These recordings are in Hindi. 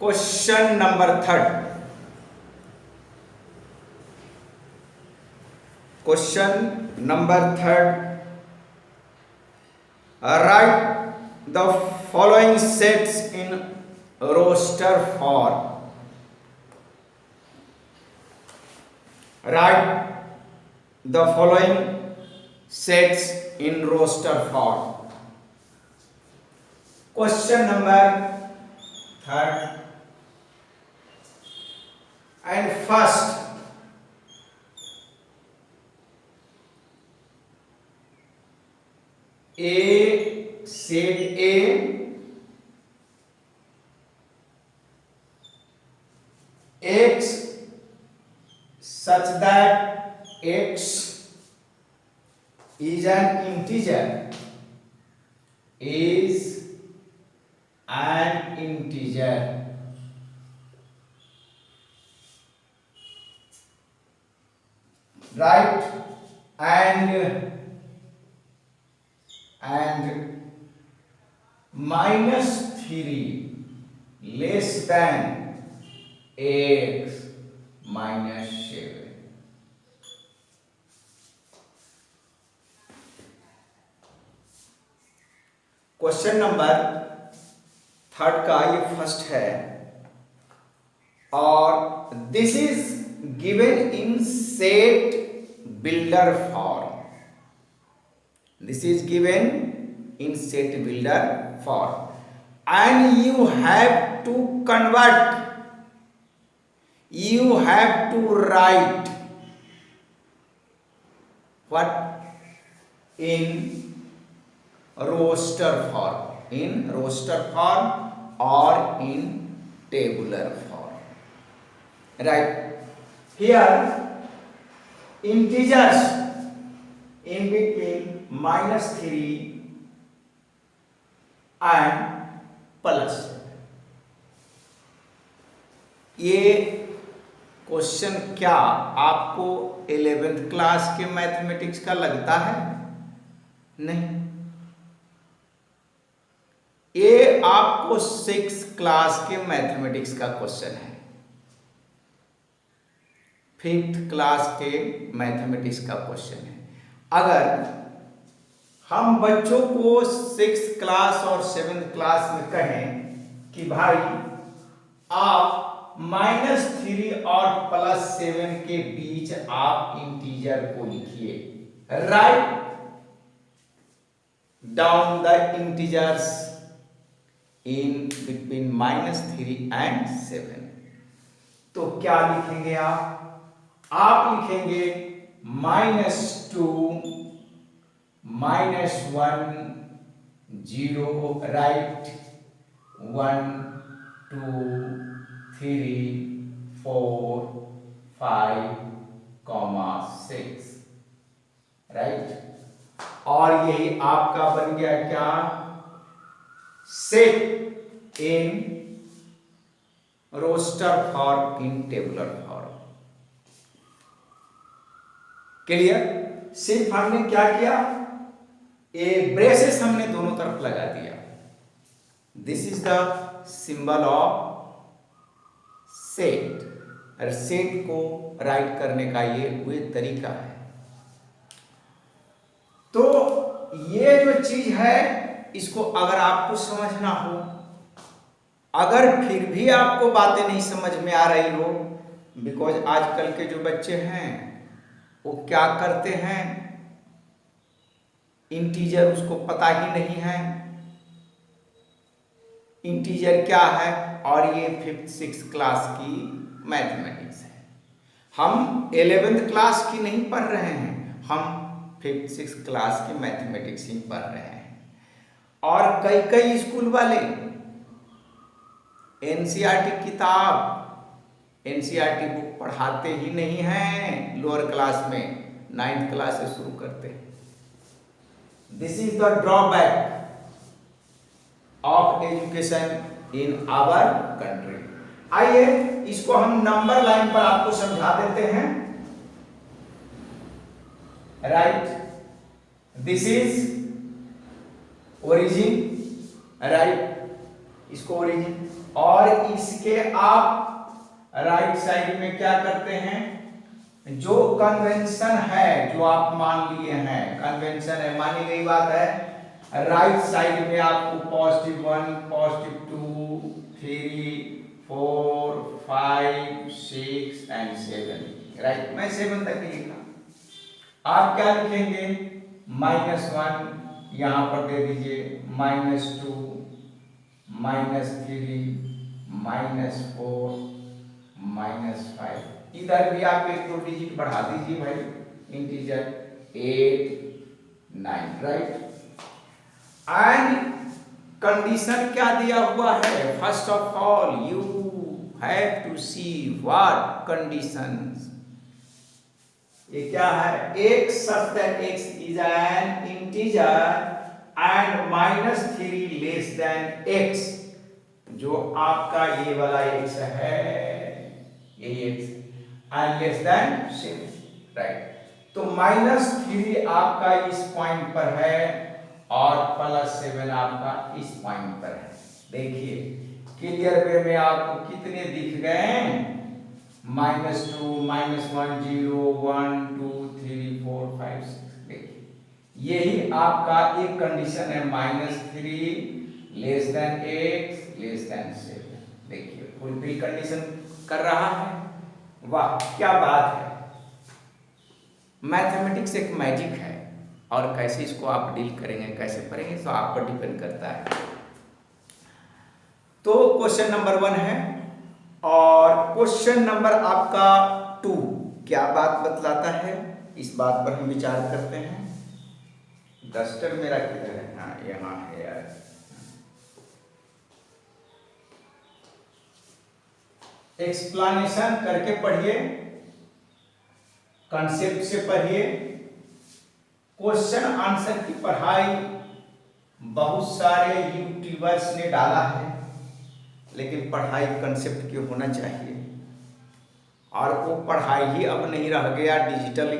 Question number third. Question number third, write the following sets in roster form. Write the following sets in roster form. Question number third and first, A set A, X such that X is an integer, is an integer, right? And -3 less than X minus 7. Question number third का ये फर्स्ट है और this is given in set builder form. This is given in set builder form and you have to convert, you have to write what in roster form, in roster form or in tabular form, right? Here integers in between -3 and +7। ये क्वेश्चन क्या आपको 11th क्लास के मैथमेटिक्स का लगता है? नहीं, ये आपको 6th क्लास के मैथमेटिक्स का क्वेश्चन है, 5th क्लास के मैथमेटिक्स का क्वेश्चन है। अगर हम बच्चों को 6th क्लास और 7th क्लास में कहें कि भाई आप -3 और +7 के बीच आप इंटीजर को लिखिए, write down the integers in between -3 and 7, तो क्या लिखेंगे आप लिखेंगे -2 -1 0, राइट 1 2 3 4 5, 6, राइट। और यही आपका बन गया क्या? Set in roster form in tabular form. Clear? सिर्फ हमने क्या किया, ए ब्रेसेस हमने दोनों तरफ लगा दिया। This is the symbol of set, और सेट को राइट करने का ये कोई तरीका है। तो ये जो चीज है इसको अगर आपको समझना हो, अगर फिर भी आपको बातें नहीं समझ में आ रही हो, बिकॉज आजकल के जो बच्चे हैं वो क्या करते हैं, इंटीजर उसको पता ही नहीं है इंटीजर क्या है, और ये 5th 6th क्लास की मैथमेटिक्स है। हम 11th क्लास की नहीं पढ़ रहे हैं, हम 5th 6th क्लास की मैथमेटिक्स ही पढ़ रहे हैं। और कई स्कूल वाले एनसीईआरटी किताब, एनसीईआरटी बुक पढ़ाते ही नहीं हैं लोअर क्लास में, 9th क्लास से शुरू करते हैं। This is the drawback of education in our country. आइए इसको हम नंबर लाइन पर आपको समझा देते हैं, right. This is origin, right. इसको ओरिजिन, और इसके आप राइट साइड में क्या करते हैं, जो कन्वेंशन है, जो आप मान लिए हैं, कन्वेंशन है, मानी गई बात है, राइट साइड में आपको +1, +2, 3, 4, 5, 6 एंड 7, राइट। मैं 7 तक ही लिखा, आप क्या लिखेंगे, -1 यहां पर दे दीजिए, -2, -3, -4, -5, इधर भी आप एक दो डिजिट बढ़ा दीजिए भाई, इंटीजर 8, 9, राइट। एंड कंडीशन क्या दिया हुआ है, first of all you have to see what conditions, ये क्या है, x such that x is an integer and -3 less than x, जो आपका ये वाला x है, ये x and less than 7, right. तो -3 आपका इस पॉइंट पर है और +7 आपका इस पॉइंट पर है। देखिए क्लियर वे में आपको कितने दिख गए, -2, -1, 0, 1, 2, 3, 4, 5, 6, देखिए यही आपका एक कंडीशन है, -3 less than x less than 7, देखिए फुलफिल कंडीशन कर रहा है। वाह क्या बात है, मैथमेटिक्स एक मैजिक है, और कैसे इसको आप डील करेंगे, कैसे पढ़ेंगे, तो आप पर डिपेंड करता है। तो क्वेश्चन नंबर 1 है, और क्वेश्चन नंबर आपका 2 क्या बात बतलाता है, इस बात पर हम विचार करते हैं। डस्टर मेरा किधर है, हाँ यहाँ है यार, एक्सप्लेनेशन करके पढ़िए, कॉन्सेप्ट से पढ़िए। क्वेश्चन आंसर की पढ़ाई बहुत सारे यूट्यूबर्स ने डाला है, लेकिन पढ़ाई कंसेप्ट की होना चाहिए, और वो पढ़ाई ही अब नहीं रह गया डिजिटल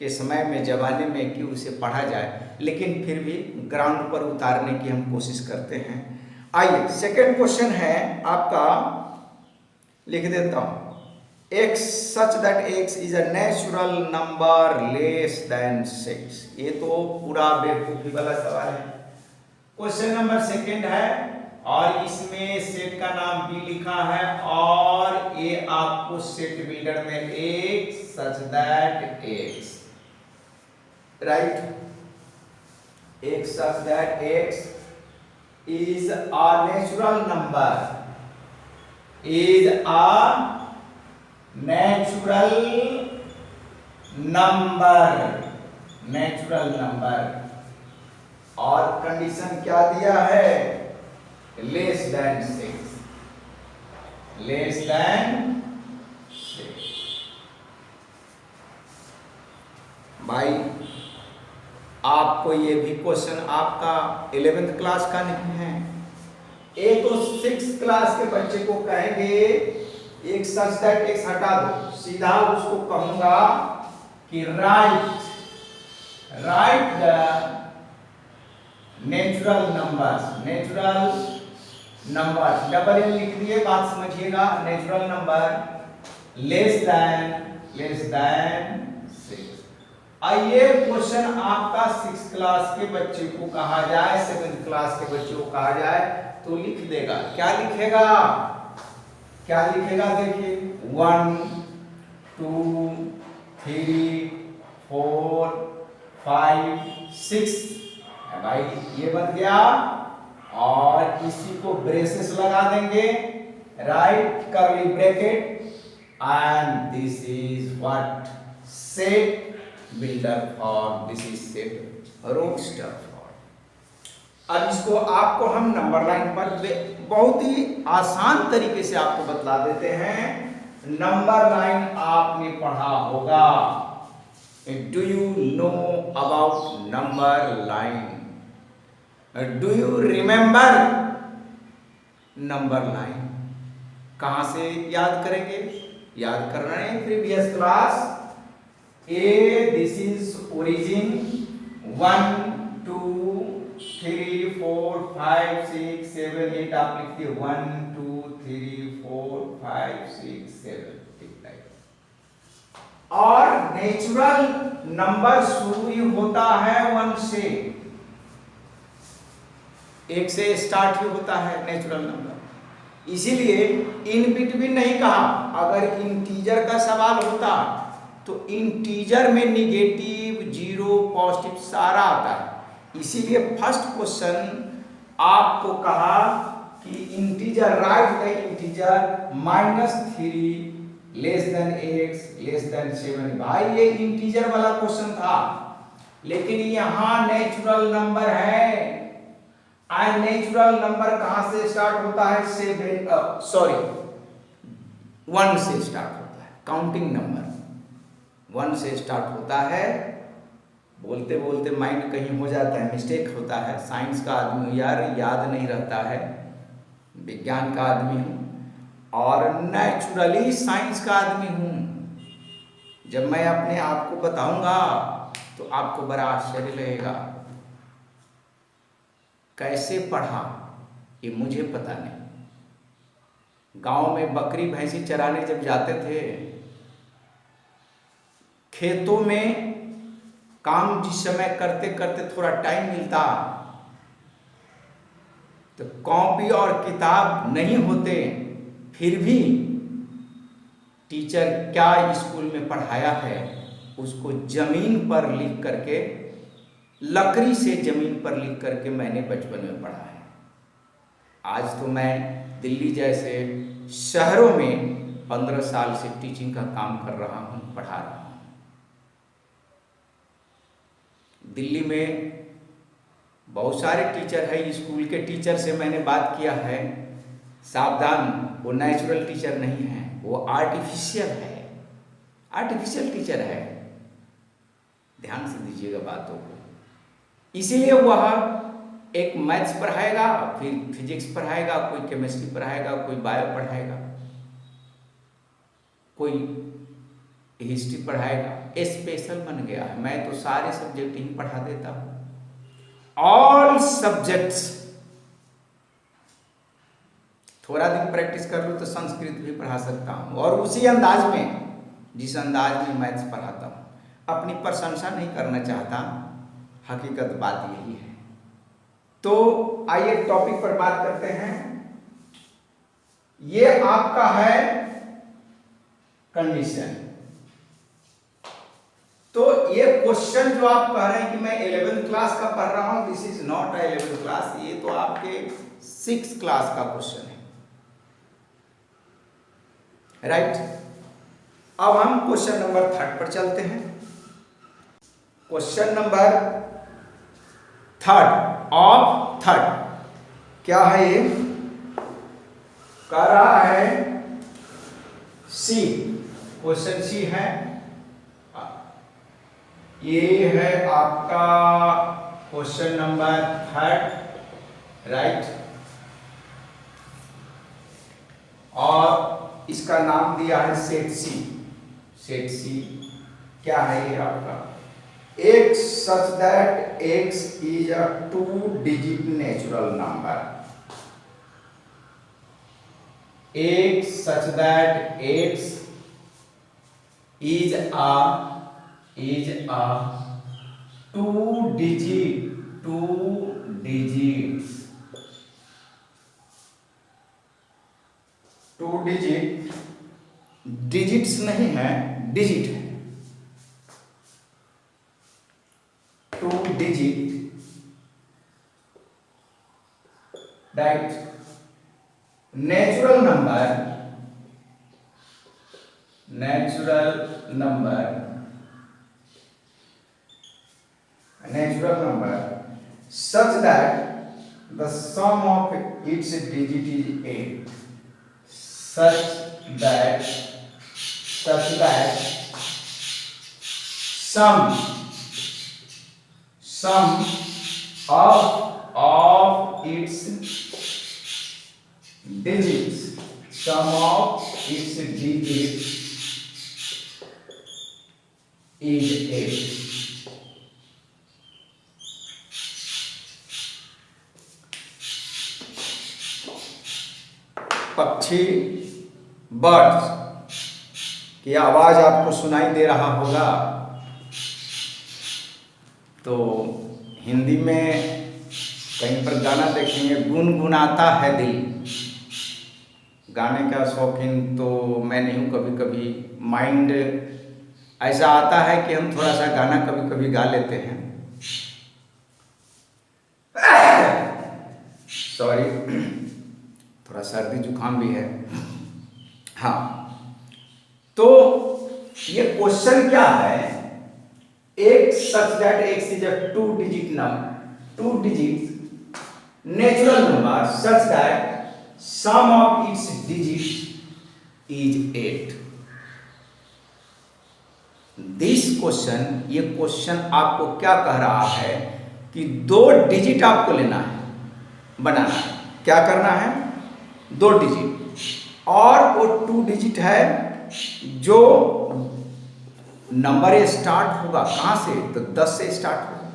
के समय में, जमाने में, कि उसे पढ़ा जाए, लेकिन फिर भी ग्राउंड पर उतारने की हम कोशिश करते हैं। आइए सेकंड क्वेश्चन है आपका, लिख देता हूं, x such that x is a natural number less than 6, ये तो पूरा बेवकूफी वाला सवाल है। क्वेश्चन नंबर सेकंड है, और इसमें सेट का नाम भी लिखा है, और ये आपको सेट बिल्डर में x such that x, right, x such that x is a natural number, is a natural number, और कंडीशन क्या दिया है, लेस देन 6, लेस देन 6। भाई आपको ये भी क्वेश्चन आपका 11th क्लास का नहीं है, ये तो 6th क्लास के बच्चे को कहेंगे एक सच दैट x हटा दो, सीधा उसको कहूंगा कि write the natural numbers, double N लिख दिए, बात समझिएगा, नेचुरल नंबर लेस देन 6। आइए क्वेश्चन आपका 6th क्लास के बच्चे को कहा जाए, 7th क्लास के बच्चे को कहा जाए, तो लिख देगा, क्या लिखेगा, देखिए 1, 2, 3, 4, 5, 6, भाई ये बन गया, और इसी को ब्रेसेस लगा देंगे, right, curly bracket, and this is what, set builder form, this is set roster form. अब इसको आपको हम नंबर लाइन पर बहुत ही आसान तरीके से आपको बतला देते हैं। नंबर लाइन आपने पढ़ा होगा, do you know about number line, do you remember number line, कहां से याद करेंगे, याद कर रहे हैं previous class, A this is origin 1, 2, 3, 4, 5, 6, 7 8 आप लिखते हो 1 2 3 4 5 6 7 ठीक है। और नेचुरल नंबर शुरू होता है 1 से, 1 से स्टार्ट ही होता है नेचुरल नंबर। इसीलिए इन बिटवीन नहीं कहा। अगर इंटीजर का सवाल होता तो इंटीजर में निगेटिव, जीरो, पॉजिटिव सारा आता है। इसीलिए फर्स्ट क्वेश्चन आपको कहा कि integer, right the integer -3 less than x less than 7। भाई ये इंटीजर वाला क्वेश्चन था, लेकिन यहां नेचुरल नंबर है। नेचुरल नंबर कहां से स्टार्ट होता है? 1 से स्टार्ट होता है। काउंटिंग नंबर 1 से स्टार्ट होता है। बोलते बोलते माइंड कहीं हो जाता है, मिस्टेक होता है। साइंस का आदमी हूँ यार, याद नहीं रहता है। विज्ञान का आदमी हूँ और नेचुरली साइंस का आदमी हूँ। जब मैं अपने आप को बताऊंगा तो आपको बड़ा आश्चर्य लगेगा। कैसे पढ़ा ये मुझे पता नहीं। गांव में बकरी भैंसी चराने जब जाते थे, खेतों में काम जिस समय करते करते थोड़ा टाइम मिलता तो कॉपी और किताब नहीं होते, फिर भी टीचर क्या स्कूल में पढ़ाया है उसको जमीन पर लिख करके, लकड़ी से जमीन पर लिख करके मैंने बचपन में पढ़ा है। आज तो मैं दिल्ली जैसे शहरों में 15 साल से टीचिंग का काम कर रहा हूँ, पढ़ा रहा हूँ। दिल्ली में बहुत सारे टीचर है। स्कूल के टीचर से मैंने बात किया है, सावधान, वो नेचुरल टीचर नहीं है, वो आर्टिफिशियल है, आर्टिफिशियल टीचर है। ध्यान से दीजिएगा बातों को। इसीलिए वह एक मैथ्स पढ़ाएगा, फिर फिजिक्स पढ़ाएगा, कोई केमिस्ट्री पढ़ाएगा, कोई बायो पढ़ाएगा, कोई हिस्ट्री पढ़ाएगा। स्पेशल बन गया है। मैं तो सारे सब्जेक्ट ही पढ़ा देता हूँ, ऑल सब्जेक्ट्स। थोड़ा दिन प्रैक्टिस कर लूँ तो संस्कृत भी पढ़ा सकता हूँ, और उसी अंदाज में जिस अंदाज में मैथ्स पढ़ाता हूँ। अपनी प्रशंसा नहीं करना चाहता, हकीकत बात यही है। तो आइए टॉपिक पर बात करते हैं। ये आपका है कंडीशन। तो ये क्वेश्चन जो आप कह रहे हैं कि मैं 11th क्लास का पढ़ रहा हूं, this is not 11th class, ये तो आपके 6th क्लास का क्वेश्चन है, राइट। अब हम क्वेश्चन नंबर 3 पर चलते हैं। क्वेश्चन नंबर 3 ऑफ 3 क्या है? ये कह रहा है सी, क्वेश्चन सी है। ये है आपका क्वेश्चन नंबर 3, राइट। और इसका नाम दिया है सेट सी। सेट सी क्या है ये आपका? x such that x is a 2-digit natural number. x such that x is a 2 digits 2 digit, digits नहीं है, डिजिट है। 2 digit, right. Natural number such that the sum of its digit is 8, such that sum of its digits is 8. पक्षी बर्ड्स की आवाज आपको सुनाई दे रहा होगा। तो हिंदी में कहीं पर गाना देखेंगे, गुनगुनाता है दिल। गाने का शौकीन तो मैं नहीं हूँ, कभी कभी माइंड ऐसा आता है कि हम थोड़ा सा गाना कभी कभी गा लेते हैं। सॉरी, थोड़ा सर्दी जुकाम भी है। हाँ, तो ये क्वेश्चन क्या है, एक such that x is a 2 digit number, 2 digit natural number such that sum of its digits is 8। This question, ये क्वेश्चन आपको क्या कह रहा है कि 2 डिजिट आपको लेना है, बनाना है। क्या करना है? 2 डिजिट, और वो 2 डिजिट है जो नंबर स्टार्ट होगा कहां से, तो 10 से स्टार्ट होगा।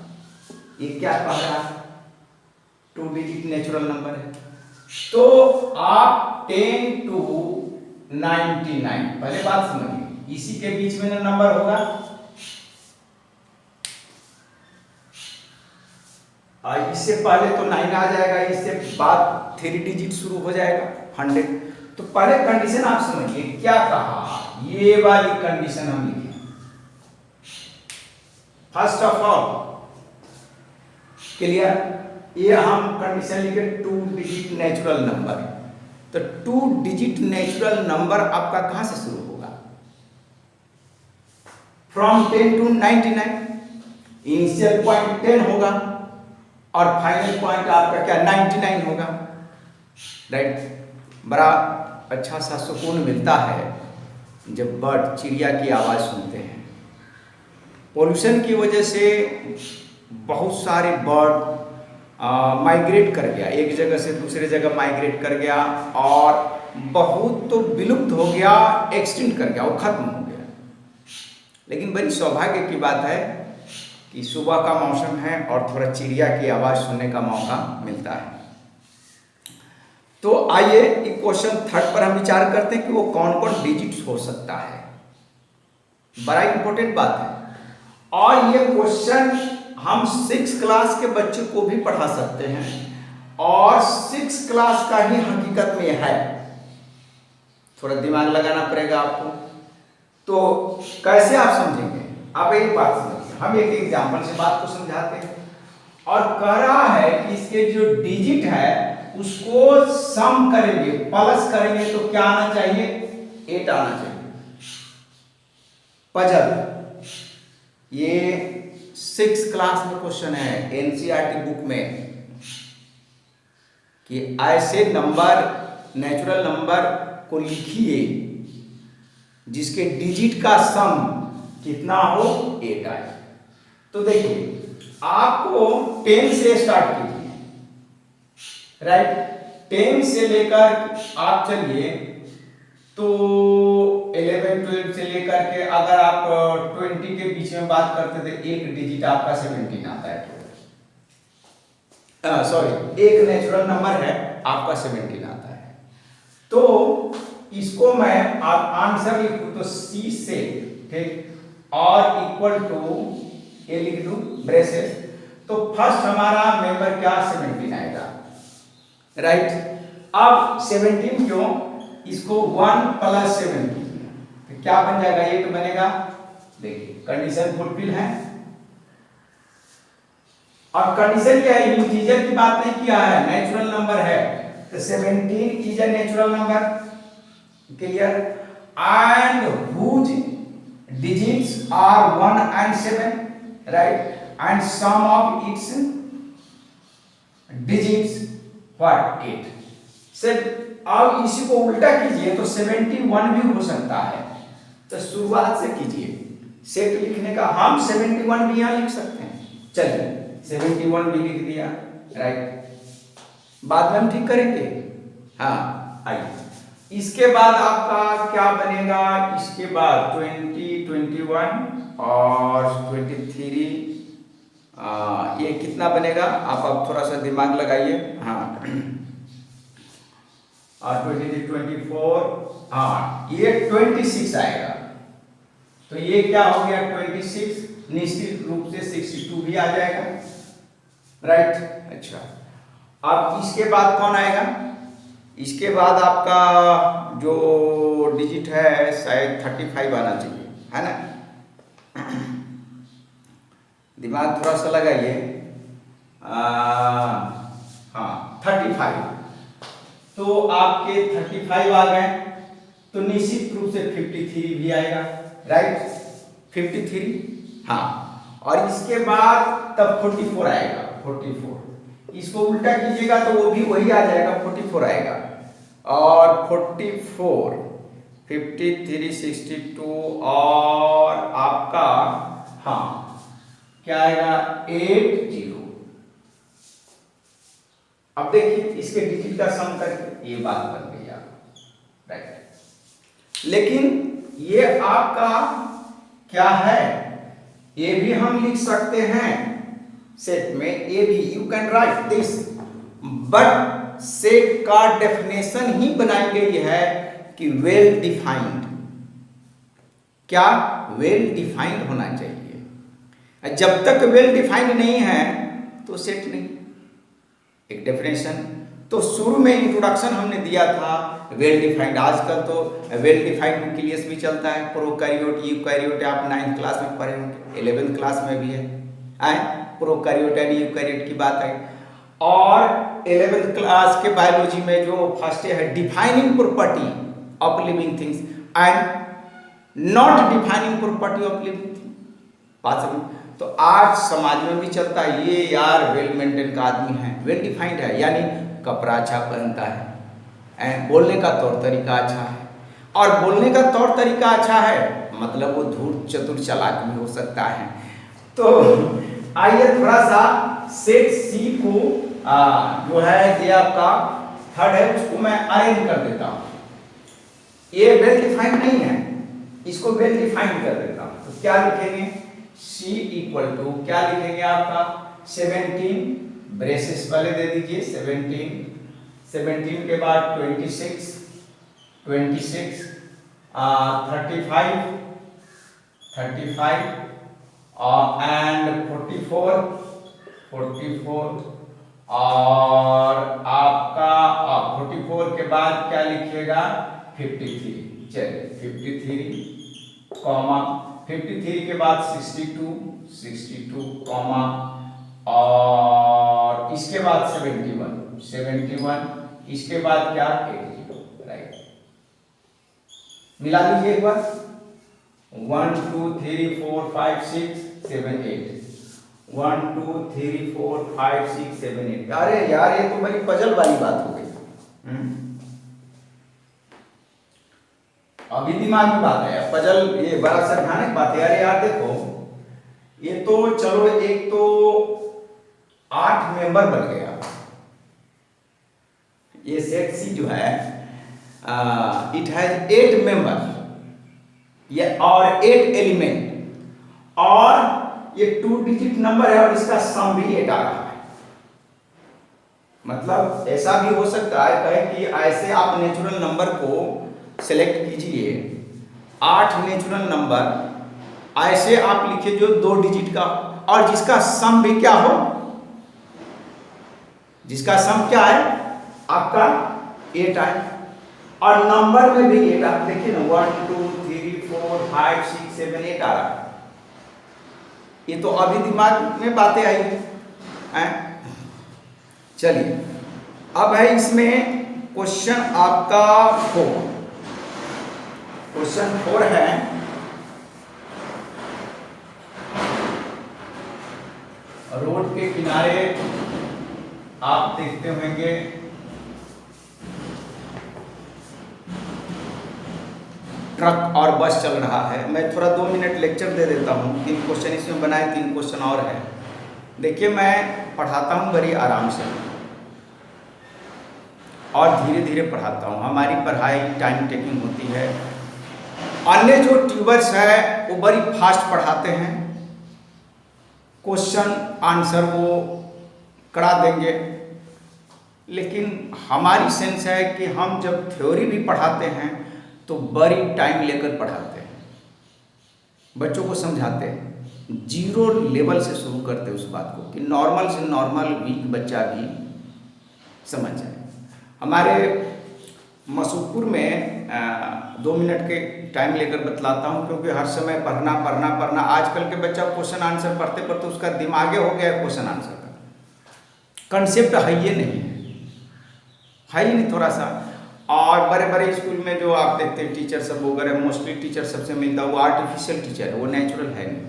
ये क्या कह रहा है? 2 डिजिट नेचुरल नंबर है। तो आप 10 to 99, पहले बात समझिए, इसी के बीच में ना नंबर होगा, इससे पहले तो 9 आ जाएगा, इससे बाद 3 डिजिट शुरू हो जाएगा 100। तो पहले कंडीशन आप समझिए क्या कहा, ये वाली कंडीशन हम लिखे। फर्स्ट ऑफ ऑल क्लियर, ये हम कंडीशन लिखे 2 डिजिट नेचुरल नंबर। तो 2 डिजिट नेचुरल नंबर आपका कहां से शुरू होगा? From 10 to 99। इनिशियल पॉइंट 10 होगा और फाइनल पॉइंट आपका क्या, 99 होगा। राइट। बड़ा अच्छा सा सुकून मिलता है जब बर्ड, चिड़िया की आवाज़ सुनते हैं। पोल्यूशन की वजह से बहुत सारे बर्ड माइग्रेट कर गया, एक जगह से दूसरे जगह माइग्रेट कर गया, और बहुत तो विलुप्त हो गया, एक्सटिंक्ट कर गया, वो खत्म हो गया। लेकिन बड़ी सौभाग्य की बात है कि सुबह का मौसम है और थोड़ा चिड़िया की आवाज़ सुनने का मौका मिलता है। तो आइए क्वेश्चन 3 पर हम विचार करते हैं कि वो कौन कौन डिजिट्स हो सकता है। बड़ा इंपॉर्टेंट बात है, और ये क्वेश्चन हम 6 क्लास के बच्चों को भी पढ़ा सकते हैं, और 6 क्लास का ही हकीकत में है। थोड़ा दिमाग लगाना पड़ेगा आपको। तो कैसे आप समझेंगे? आप एक बात समझिए, हम एक एग्जाम्पल से बात को समझाते हैं। और कह रहा है कि इसके जो डिजिट है उसको सम करेंगे, प्लस करेंगे, तो क्या आना चाहिए? 8 आना चाहिए। पजल, ये 6 क्लास में क्वेश्चन है एनसीईआरटी बुक में, कि ऐसे नंबर, नेचुरल नंबर को लिखिए जिसके डिजिट का सम कितना हो, 8 आए। तो देखिए, आपको 10 से स्टार्ट कीजिए, राइट। 10 से लेकर आप चलिए तो 11, 12 से लेकर के अगर आप 20 के बीच में बात करते थे, एक डिजिट आपका 17 आता है। सॉरी, एक नेचुरल नंबर है आपका 17 आता है। तो इसको मैं आप आंसर लिखूं तो C से, ठीक, और इक्वल टू ये लिख दूं ब्रेसेस, तो फर्स्ट हमारा मेंबर क्या, 17 आएगा, राइट। अब 17 क्यों, इसको 1 + 7 कीजिए तो क्या बन जाएगा, 8 बनेगा। देखिए कंडीशन फुलफिल है, और कंडीशन क्या है, इंटीजर की बात नहीं किया है, नेचुरल नंबर है। तो 17 is a natural number, clear, and whose digits are 1 and 7, right, and sum of its digits what, 8। सिर्फ अब इसी को उल्टा कीजिए तो 71 भी हो सकता है। तो शुरुआत से कीजिए, सेट लिखने का, हम 71 भी यहाँ लिख सकते हैं। चलिए 71 भी लिख दिया, राइट। बाद में हम ठीक करेंगे। हाँ, आइए, इसके बाद आपका क्या बनेगा, इसके बाद 20, 21 और 23, ये कितना बनेगा, आप अब थोड़ा सा दिमाग लगाइए। हाँ, और 23 24, हाँ ये 26 आएगा। तो ये क्या हो गया 26, निश्चित रूप से 62 भी आ जाएगा, राइट। अच्छा, अब इसके बाद कौन आएगा? इसके बाद आपका जो डिजिट है शायद 35 आना चाहिए, है ना। दिमाग थोड़ा सा लगाइए। हाँ 35, तो आपके 35 आ गए, तो निश्चित रूप से 53 भी आएगा, राइट 53, हाँ। और इसके बाद तब 44 आएगा, 44, इसको उल्टा कीजिएगा तो वो भी वही आ जाएगा, 44 आएगा। और 44, 53, 62 और आपका हाँ क्या आएगा 80। अब देखिए इसके डिजिट का सम करके ये बात बन गई आपको, राइट। लेकिन ये आपका क्या है, ये भी हम लिख सकते हैं सेट में, ए भी you can write this, but set का डेफिनेशन ही बनाई गई है कि वेल डिफाइंड। क्या वेल डिफाइंड होना चाहिए। जब तक वेल डिफाइंड नहीं है तो सेट नहीं। एक डेफिनेशन तो शुरू में इंट्रोडक्शन हमने दिया था वेल डिफाइंड। आजकल तो वेल डिफाइंड न्यूक्लियस भी चलता है, प्रोकैरियोट यूकैरियोट, आप 9th क्लास में पढ़े होंगे, 11th क्लास में भी है प्रोकैरियोट एंड यूकैरियोट की बात है। और 11th क्लास के बायोलॉजी में जो फर्स्ट है defining property of living things and not defining property of living thing, बात समझ। तो आज समाज में भी चलता है ये यार वेल मेंटेन का आदमी है, वेल डिफाइंड है, यानी कपड़ा अच्छा पहनता है, बोलने का तौर तरीका अच्छा है। और बोलने का तौर तरीका अच्छा है मतलब वो धूर्त चतुर चालाक भी हो सकता है। तो आइए थोड़ा सा सेट सी को जो है ये आपका थर्ड है उसको मैं अरेंज कर देता हूँ। ये वेल डिफाइंड नहीं है, इसको वेल डिफाइंड कर देता हूँ। तो क्या लिखेंगे C इक्वल टू क्या लिखेंगे आपका 17, ब्रेसेस पहले दे दीजिए 17, 17 के बाद 26, 26 35, 35 एंड 44, 44 और आपका 44 के बाद क्या लिखिएगा 53, चलिए 53 कॉमा 53 के बाद 62, 62 कॉमा और इसके बाद 71, 71 इसके बाद क्या 80, राइट। मिला लीजिए एक बार 1 2 3 4 5 6 7 8, 1 2 3 4 5 6 7 8। अरे यार ये तो बड़ी पजल वाली बात हो गई। अभी दिमाग की बात है, पजल ये बड़ा संवैधानिक बात है। अरे यार देखो ये तो चलो एक तो 8 मेंबर बन गया ये सेट सी जो है, इट हैज 8 मेंबर ये और 8 एलिमेंट और ये 2 डिजिट नंबर है और इसका सम भी 8 आ रहा है। मतलब ऐसा भी हो सकता है कहे कि ऐसे आप नेचुरल नंबर को सेलेक्ट कीजिए, 8 नेचुरल नंबर ऐसे आप लिखिए जो 2 डिजिट का और जिसका सम भी क्या हो, जिसका सम क्या है आपका 8 आए और नंबर में भी 8 आप देखिए ना 1 2 3 4 5 6 7 8 आ रहा है। ये तो अभी दिमाग में बातें आई हैं। चलिए अब है इसमें क्वेश्चन आपका 4, क्वेश्चन 4 है रोड के किनारे आप देखते होंगे ट्रक और बस चल रहा है। मैं थोड़ा 2 मिनट लेक्चर दे देता हूँ, 3 क्वेश्चन इसमें बनाए, 3 क्वेश्चन और है। देखिए मैं पढ़ाता हूँ बड़ी आराम से और धीरे धीरे पढ़ाता हूँ। हमारी पढ़ाई टाइम टेकिंग होती है। अन्य जो ट्यूबर्स है वो बड़ी फास्ट पढ़ाते हैं, क्वेश्चन आंसर वो करा देंगे। लेकिन हमारी सेंस है कि हम जब थ्योरी भी पढ़ाते हैं तो बड़ी टाइम लेकर पढ़ाते हैं, बच्चों को समझाते हैं, जीरो लेवल से शुरू करते हैं उस बात को कि नॉर्मल से नॉर्मल वीक बच्चा भी समझ जाए। हमारे मसूपुर में 2 मिनट के टाइम लेकर बतलाता हूँ, क्योंकि हर समय पढ़ना पढ़ना पढ़ना, आजकल के बच्चा क्वेश्चन आंसर पढ़ते पढ़ते उसका दिमागे हो गया क्वेश्चन आंसर का, कंसेप्ट है ही नहीं, है ही नहीं थोड़ा सा। और बड़े बड़े स्कूल में जो आप देखते हैं टीचर सब वगैरह, मोस्टली टीचर सबसे मिलता है वो आर्टिफिशियल टीचर है, वो नेचुरल है नहीं,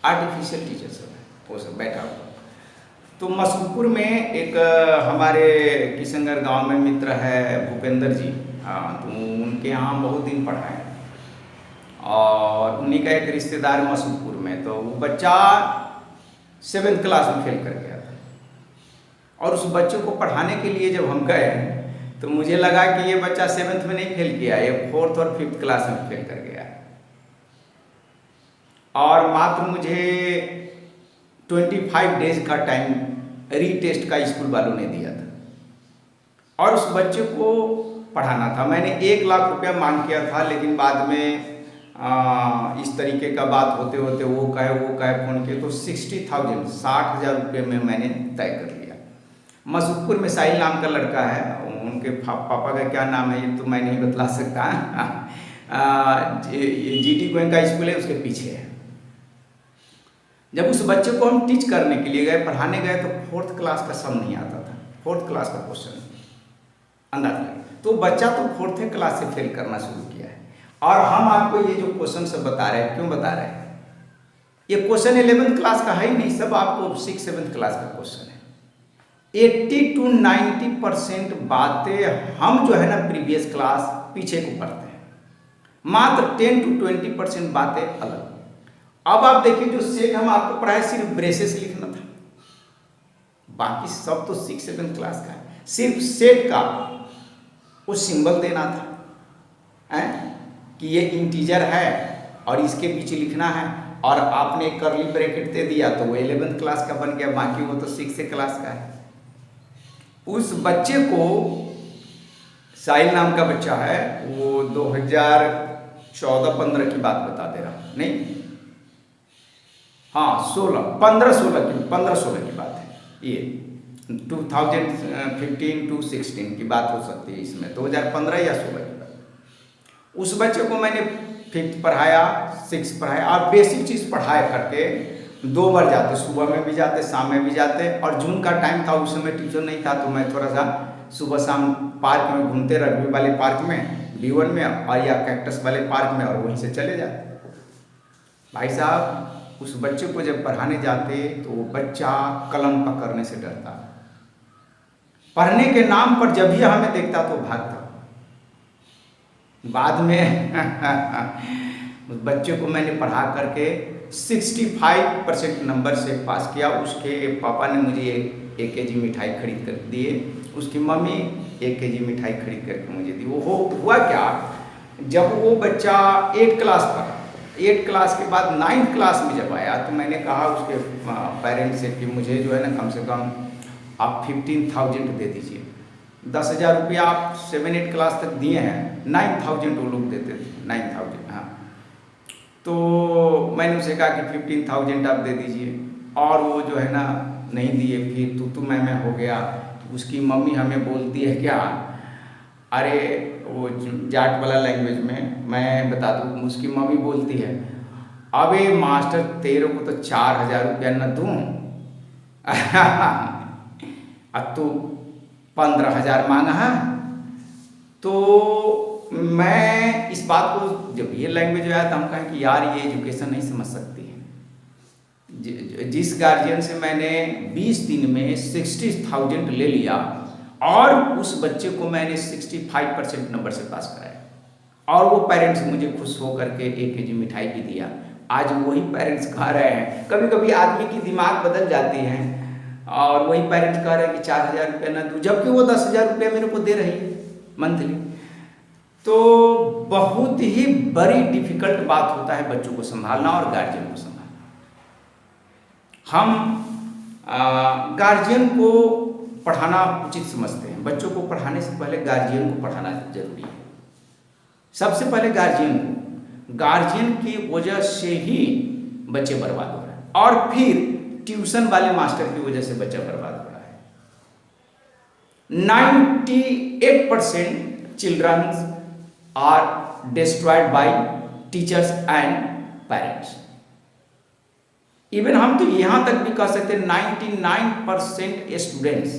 आर्टिफिशियल टीचर सब है, वो सब बैठा हुआ। तो मसूपुर में एक हमारे किशनगढ़ गांव में मित्र है भूपेंद्र जी, हाँ, तो उनके यहाँ बहुत दिन पढ़ा है, और उन्हीं का एक रिश्तेदार मसूपुर में, तो वो बच्चा 7th क्लास में फेल कर गया था, और उस बच्चे को पढ़ाने के लिए जब हम गए तो मुझे लगा कि ये बच्चा 7th में नहीं फेल किया, ये 4th और 5th क्लास में फेल कर गया, और मात्र मुझे 25 डेज का टाइम रीटेस्ट का स्कूल वालों ने दिया था, और उस बच्चे को पढ़ाना था। मैंने 1 लाख रुपया मांग किया था, लेकिन बाद में इस तरीके का बात होते होते वो कहे फोन किए तो 60,000 रुपये में मैंने तय कर लिया। मसूपुर में साहिल नाम का लड़का है, उनके पापा का क्या नाम है ये तो मैं नहीं बतला सकता, GT गोयनका स्कूल है उसके पीछे है। जब उस बच्चे को हम टीच करने के लिए गए, पढ़ाने गए, तो 4th क्लास का सम नहीं आता था, 4th क्लास का क्वेश्चन अंदाज लगे, तो बच्चा तो 4th क्लास से फेल करना शुरू किया है। और हम आपको ये जो क्वेश्चन सब बता रहे हैं, क्यों बता रहे हैं? ये क्वेश्चन 11th क्लास का है ही नहीं, सब आपको 6th 7th क्लास का क्वेश्चन है। 80 to 90% बातें हम जो है ना प्रीवियस क्लास पीछे को पढ़ते हैं, मात्र 10 to 20% बातें अलग। अब आप देखिए जो सेट हम आपको पढ़ाए सिर्फ ब्रेसेस लिखना था, बाकी सब तो 6th 7th क्लास का है, सिर्फ सेट का वो सिंबल देना था कि ये इंटीजर है और इसके पीछे लिखना है, और आपने कर्ली ब्रैकेट दे दिया तो वो 11th क्लास का बन गया, बाकी वो तो 6th क्लास का है। उस बच्चे को, साहिल नाम का बच्चा है, वो 2014-15 की बात बता दे रहा हूँ, नहीं हाँ 15-16 की बात है, ये 2015 to 16 की बात हो सकती है, इसमें 2015 या 16 की बात। उस बच्चे को मैंने 5th पढ़ाया, 6th पढ़ाया, और बेसिक चीज़ पढ़ाया करके 2 बार जाते, सुबह में भी जाते, शाम में भी जाते, और जून का टाइम था, उस समय टीचर नहीं था, तो मैं थोड़ा सा सुबह शाम पार्क में घूमते, रग्बी वाले पार्क में, B1 में, और या कैक्टस वाले पार्क में, और वहीं से चले जाते। भाई साहब उस बच्चे को जब पढ़ाने जाते तो वो बच्चा कलम पकड़ने से डरता, पढ़ने के नाम पर जब भी हमें देखता तो भागता। बाद में उस बच्चे को मैंने पढ़ा करके 65% नंबर से पास किया। उसके पापा ने मुझे 1 kg मिठाई खरीद कर दिए, उसकी मम्मी 1 kg मिठाई खरीद करके मुझे दी। वो हुआ क्या, जब वो बच्चा 8 क्लास पढ़ा, 8 क्लास के बाद 9th क्लास में जब आया तो मैंने कहा उसके पेरेंट्स से कि मुझे जो है ना कम से कम आप 15,000 दे दीजिए। 10,000 रुपया आप 7-8 क्लास तक दिए हैं, 9,000 वो लोग देते थे, 9,000। हाँ, तो मैंने उसे कहा कि 15,000 आप दे दीजिए, और वो जो है ना नहीं दिए। फिर तू मैं हो गया। उसकी मम्मी हमें बोलती है क्या, अरे वो जाट वाला लैंग्वेज में मैं बता दूँ, उसकी मम्मी बोलती है, अबे मास्टर तेरे को तो 4,000 रुपया न दूँ अब तो 15,000 मांगा है। तो मैं इस बात को, जब ये लैंग्वेज आया तो हम कहें कि यार ये एजुकेशन नहीं समझ सकती है। जिस गार्जियन से मैंने 20 दिन में 60,000 ले लिया, और उस बच्चे को मैंने 65% नंबर से पास कराया, और वो पेरेंट्स मुझे खुश हो करके 1 kg मिठाई भी दिया। आज वही पेरेंट्स कह रहे हैं, कभी कभी आदमी की दिमाग बदल जाती है, और वही पेरेंट्स कह रहे हैं कि 4,000 रुपया ना दूँ, जबकि वो 10,000 रुपया मेरे को दे रही है मंथली। तो बहुत ही बड़ी डिफिकल्ट बात होता है बच्चों को संभालना और गार्जियन को संभालना। हम गार्जियन को पढ़ाना उचित समझते हैं। बच्चों को पढ़ाने से पहले गार्जियन को पढ़ाना जरूरी है। सबसे पहले गार्जियन की वजह से ही बच्चे बर्बाद हो रहे हैं, और फिर ट्यूशन वाले मास्टर की वजह से बच्चा बर्बाद हो रहा है। 98% children are destroyed by teachers and parents. Even हम तो यहां तक भी कह सकते हैं 99% students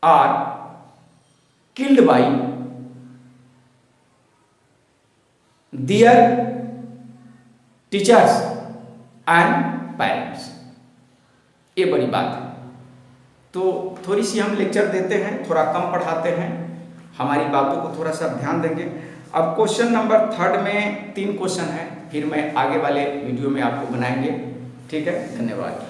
are killed by their teachers and parents. ये बड़ी बात है। तो थोड़ी सी हम लेक्चर देते हैं, थोड़ा कम पढ़ाते हैं, हमारी बातों को थोड़ा सा ध्यान देंगे। अब क्वेश्चन नंबर 3 में 3 क्वेश्चन है, फिर मैं आगे वाले वीडियो में आपको बनाएंगे। ठीक है, धन्यवाद।